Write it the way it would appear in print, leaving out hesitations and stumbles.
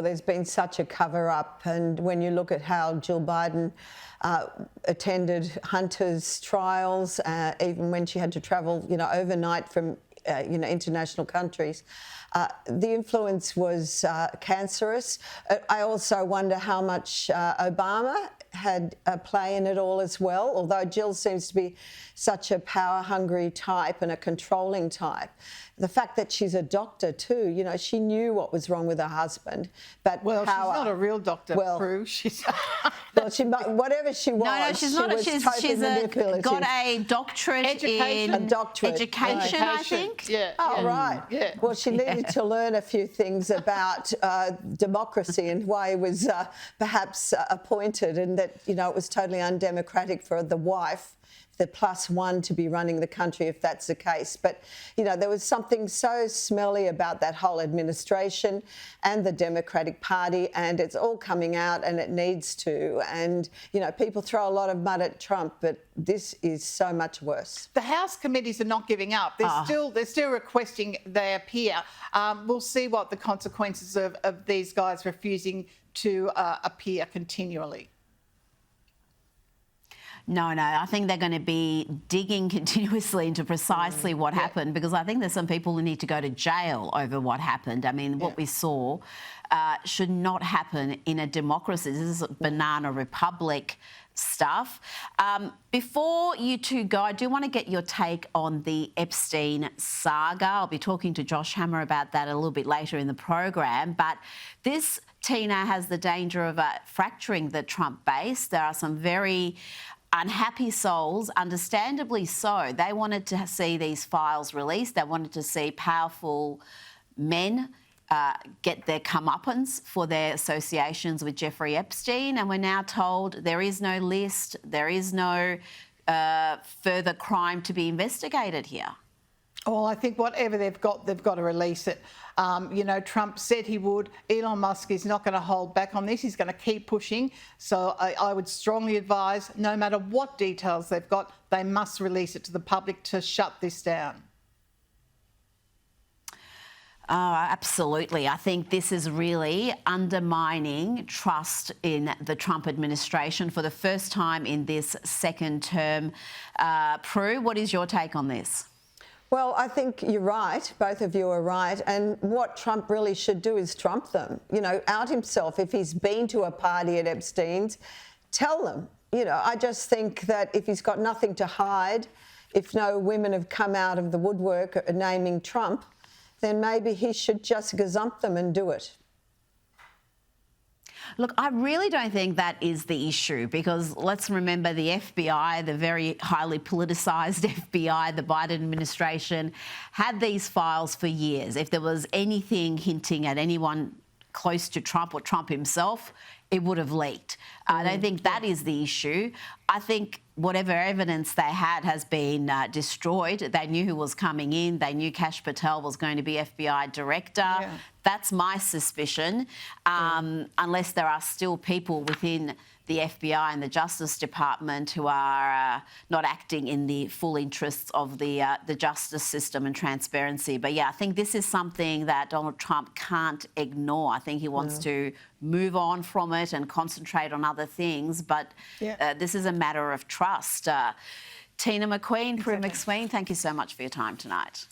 There's been such a cover-up, and when you look at how Jill Biden attended Hunter's trials, even when she had to travel, overnight from, international countries, the influence was cancerous. I also wonder how much Obama had a play in it all as well, although Jill seems to be such a power-hungry type and a controlling type. The fact that she's a doctor too, she knew what was wrong with her husband, but she's not a real doctor, Prue. She's whatever she was. No, she's not. She's got a doctorate in education, I think. Yeah. Oh, right. Yeah. Well, she needed to learn a few things about democracy and why he was perhaps appointed, and that it was totally undemocratic for the wife, the +1, to be running the country if that's the case. But, there was something so smelly about that whole administration and the Democratic Party, and it's all coming out, and it needs to. And, people throw a lot of mud at Trump, but this is so much worse. The House committees are not giving up. They're still requesting they appear. We'll see what the consequences of these guys refusing to appear continually. No, I think they're going to be digging continuously into precisely what happened, because I think there's some people who need to go to jail over what happened. I mean, what we saw should not happen in a democracy. This is banana republic stuff. Before you two go, I do want to get your take on the Epstein saga. I'll be talking to Josh Hammer about that a little bit later in the program. But this, Teena, has the danger of fracturing the Trump base. There are some very unhappy souls, understandably so. They wanted to see these files released. They wanted to see powerful men get their comeuppance for their associations with Jeffrey Epstein. And we're now told there is no list, there is no further crime to be investigated here. Well, I think whatever they've got to release it. Trump said he would. Elon Musk is not going to hold back on this. He's going to keep pushing. So I would strongly advise, no matter what details they've got, they must release it to the public to shut this down. Oh, absolutely. I think this is really undermining trust in the Trump administration for the first time in this second term. Prue, what is your take on this? Well, I think you're right. Both of you are right. And what Trump really should do is trump them, out himself. If he's been to a party at Epstein's, tell them. I just think that if he's got nothing to hide, if no women have come out of the woodwork naming Trump, then maybe he should just gazump them and do it. Look, I really don't think that is the issue, because let's remember the FBI, the very highly politicised FBI, the Biden administration, had these files for years. If there was anything hinting at anyone close to Trump or Trump himself, it would have leaked. I don't think that is the issue. I think whatever evidence they had has been destroyed. They knew who was coming in. They knew Kash Patel was going to be FBI director. Yeah. That's my suspicion, unless there are still people within the FBI and the Justice Department who are not acting in the full interests of the justice system and transparency. But yeah, I think this is something that Donald Trump can't ignore. I think he wants to move on from it and concentrate on other things. But this is a matter of trust. Teena McQueen, Prue McSween, thank you so much for your time tonight.